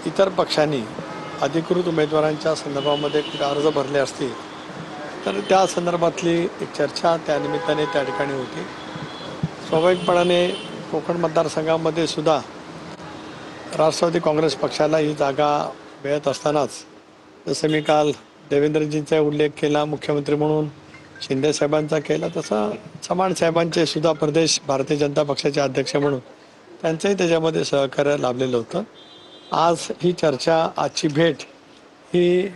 इतर पक्षांनी अधिकृत उमेदवारांच्या संदर्भामध्ये कुठे अर्ज भरले असतील तर त्या संदर्भातली एक चर्चा त्या निमित्ताने त्या ठिकाणी होती. स्वाभाविकपणाने कोकण मतदारसंघामध्ये सुद्धा राष्ट्रवादी काँग्रेस पक्षाला ही जागा मिळत असतानाच जसं मी काल देवेंद्रजींचा उल्लेख केला मुख्यमंत्री म्हणून, शिंदे साहेबांचा केला, तसं चव्हाण साहेबांचे सुद्धा प्रदेश भारतीय जनता पक्षाचे अध्यक्ष म्हणून त्यांचंही त्याच्यामध्ये सहकार्य लाभलेलं होतं. आज ही चर्चा, आजची भेट ही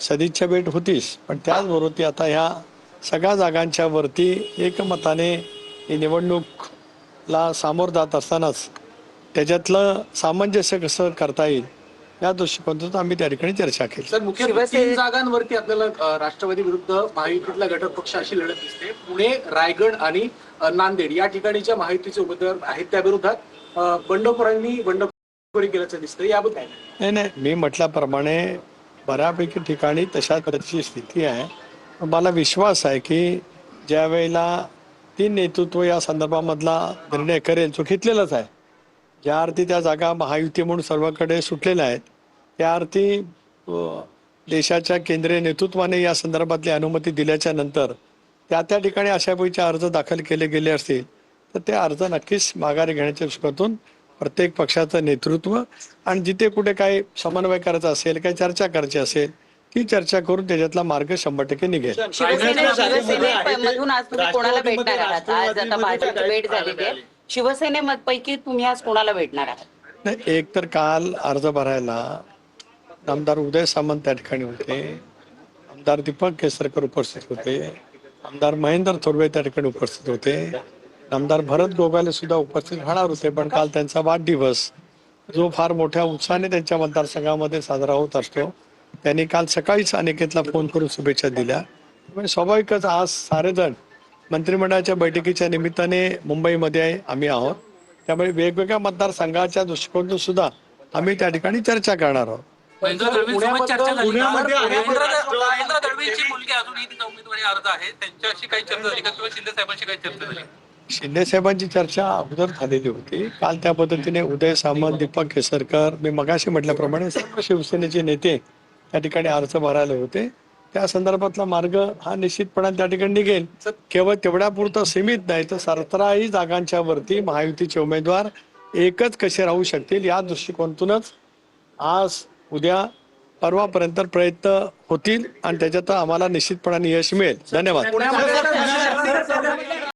सदिच्छा भेट होतीच, पण त्याचबरोबर ती आता ह्या सगळ्या जागांच्या वरती एकमताने ही निवडणूकला सामोर जात असतानाच त्याच्यातलं सामंजस्य कसं करता येईल या दृष्टिकोनातून आम्ही त्या ठिकाणी चर्चा केली. सर, मुख्य 3 जागांवरती आपल्याला राष्ट्रवादी विरुद्ध महायुतीतला घटक पक्ष अशी लढत दिसते. पुणे, रायगड आणि नांदेड या ठिकाणीच्या महायुतीचे उमेदवार आहेत, त्या विरोधात बंडखोरी केल्याचं दिसतं. याबद्दल नाही, मी म्हटल्याप्रमाणे बऱ्यापैकी ठिकाणी तशा पद्धतीची स्थिती आहे. मला विश्वास आहे की ज्या वेळेला ती नेतृत्व या संदर्भामधला निर्णय करेल तो घेतलेलाच आहे. ज्या अर्थी त्या जागा महायुती म्हणून सर्वकडे सुटलेल्या आहेत त्या अर्थी देशाच्या केंद्रीय नेतृत्वाने या संदर्भातली अनुमती दिल्याच्या नंतर त्या ठिकाणी अशा पैकी अर्ज दाखल केले गेले असतील तर ते अर्ज नक्कीच माघारी घेण्याच्या दृष्टीकोनातून प्रत्येक पक्षाचं नेतृत्व आणि जिथे कुठे काही समन्वय करायचा असेल, काही चर्चा करायची असेल ती चर्चा करून त्याच्यातला मार्ग 100% निघेल. शिवसेनेमधून आज तुम्ही कोणाला भेटणार आहात? आज आता भाजपची भेट झालेली आहे, शिवसेनेपैकी तुम्ही आज कोणाला भेटणार आहात? नाही, एक तर काल अर्ज भरायला आमदार उदय सामंत त्या ठिकाणी होते, आमदार दीपक केसरकर उपस्थित होते, आमदार महेंद्र थोरवे त्या ठिकाणी उपस्थित होते, आमदार भरत गोगाले सुद्धा उपस्थित राहणार होते. पण काल त्यांचा वाढदिवस जो फार मोठ्या उत्साहाने त्यांच्या मतदारसंघामध्ये साजरा होत असतो, त्यांनी काल सकाळीच अनिकेतला फोन करून शुभेच्छा दिल्या. म्हणजे स्वाभाविकच आज सारेजण मंत्रिमंडळाच्या बैठकीच्या निमित्ताने मुंबईमध्ये आम्ही आहोत, त्यामुळे वेगवेगळ्या मतदारसंघाच्या दृष्टिकोनातून सुद्धा आम्ही त्या ठिकाणी चर्चा करणार आहोत. महेंद्र दळवींची मुलगी अजूनही तिचा उमेदवारी अर्ज आहे, त्यांच्याशी काही चर्चा झाली का किंवा शिंदे साहेबांशी काही चर्चा झाली? शिंदे साहेबांची चर्चा अगोदर झालेली होती. काल त्या पद्धतीने उदय सामंत, दीपक केसरकर, मी मगाशी म्हटल्याप्रमाणे सर्व शिवसेनेचे नेते त्या ठिकाणी अर्ज भरायला होते. त्या संदर्भातला मार्ग हा निश्चितपणे त्या ठिकाणी निघेल. केवळ तेवढ्यापुरतं सीमित नाही तर 17ही जागांच्या वरती महायुतीचे उमेदवार एकच कसे राहू शकतील या दृष्टिकोनातूनच आज उद्या परवापर्यंत प्रयत्न होतील आणि त्याच्यात आम्हाला निश्चितपणे यश मिळेल. धन्यवाद.